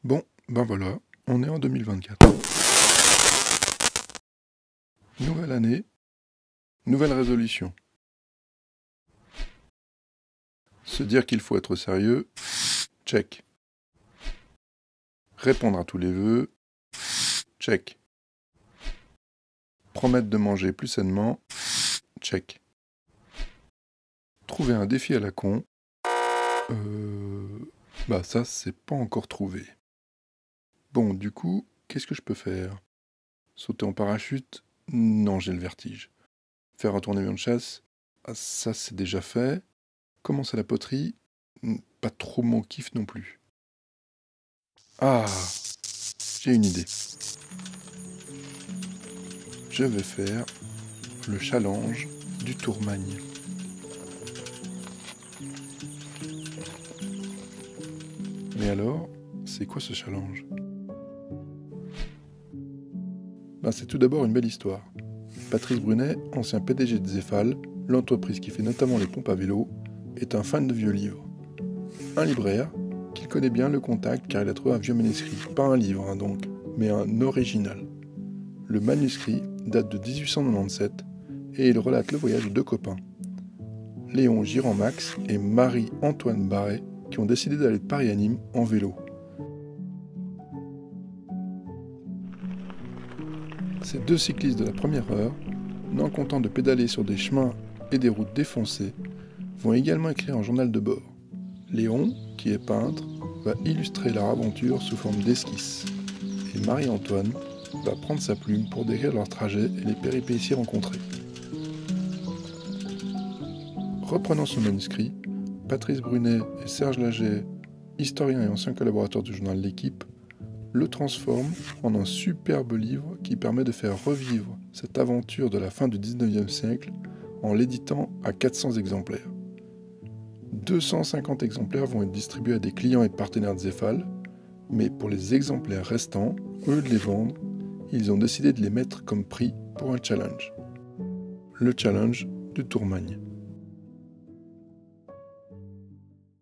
Bon, ben voilà, on est en 2024. Nouvelle année, nouvelle résolution. Se dire qu'il faut être sérieux, check. Répondre à tous les vœux, check. Promettre de manger plus sainement, check. Trouver un défi à la con, bah ça c'est pas encore trouvé. Bon, du coup, qu'est-ce que je peux faire? Sauter en parachute? Non, j'ai le vertige. Faire un tournévion de chasse? Ah, ça c'est déjà fait. Commencer la poterie? Pas trop mon kiff non plus. Ah, j'ai une idée. Je vais faire le challenge du Tourmagne. Mais alors, c'est quoi ce challenge? Ben, c'est tout d'abord une belle histoire. Patrice Brunet, ancien PDG de Zefal, l'entreprise qui fait notamment les pompes à vélo, est un fan de vieux livres. Un libraire, qu'il connaît bien le contact car il a trouvé un vieux manuscrit. Pas un livre donc, mais un original. Le manuscrit date de 1897 et il relate le voyage de deux copains, Léon Girand-Max et Marie-Antoine Barret, qui ont décidé d'aller de Paris à Nîmes en vélo. Ces deux cyclistes de la première heure, n'en content de pédaler sur des chemins et des routes défoncées, vont également écrire un journal de bord. Léon, qui est peintre, va illustrer leur aventure sous forme d'esquisse. Et Marie-Antoine va prendre sa plume pour décrire leur trajet et les péripéties rencontrées. Reprenant ce manuscrit, Patrice Brunet et Serge Laget, historiens et anciens collaborateurs du journal L'Équipe, le transforment en un superbe livre qui permet de faire revivre cette aventure de la fin du 19e siècle en l'éditant à 400 exemplaires. 250 exemplaires vont être distribués à des clients et partenaires de Zefal, mais pour les exemplaires restants, au lieu de les vendre, ils ont décidé de les mettre comme prix pour un challenge. Le challenge du Tourmagne.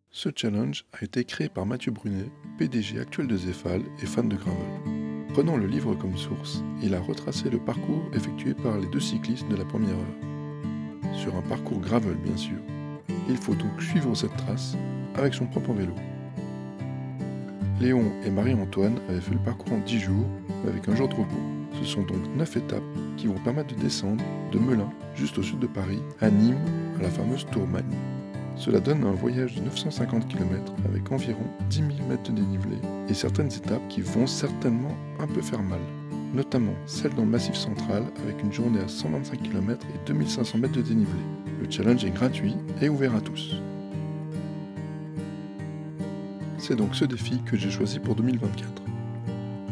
Ce challenge a été créé par Mathieu Brunet, PDG actuel de Zefal et fan de gravel. Prenant le livre comme source, il a retracé le parcours effectué par les deux cyclistes de la première heure. Sur un parcours gravel bien sûr. Il faut donc suivre cette trace avec son propre vélo. Léon et Marie-Antoine avaient fait le parcours en 10 jours avec un jour de repos. Ce sont donc 9 étapes qui vont permettre de descendre de Melun, juste au sud de Paris, à Nîmes, à la fameuse Tourmagne. Cela donne un voyage de 950 km avec environ 10 000 mètres de dénivelé et certaines étapes qui vont certainement un peu faire mal, notamment celle dans le Massif central avec une journée à 125 km et 2500 mètres de dénivelé. Le challenge est gratuit et ouvert à tous. C'est donc ce défi que j'ai choisi pour 2024.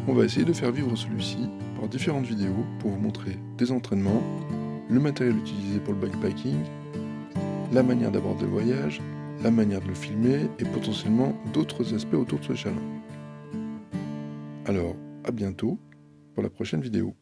On va essayer de faire vivre celui-ci par différentes vidéos pour vous montrer des entraînements, le matériel utilisé pour le bikepacking, la manière d'aborder le voyage, la manière de le filmer et potentiellement d'autres aspects autour de ce challenge. Alors, à bientôt pour la prochaine vidéo.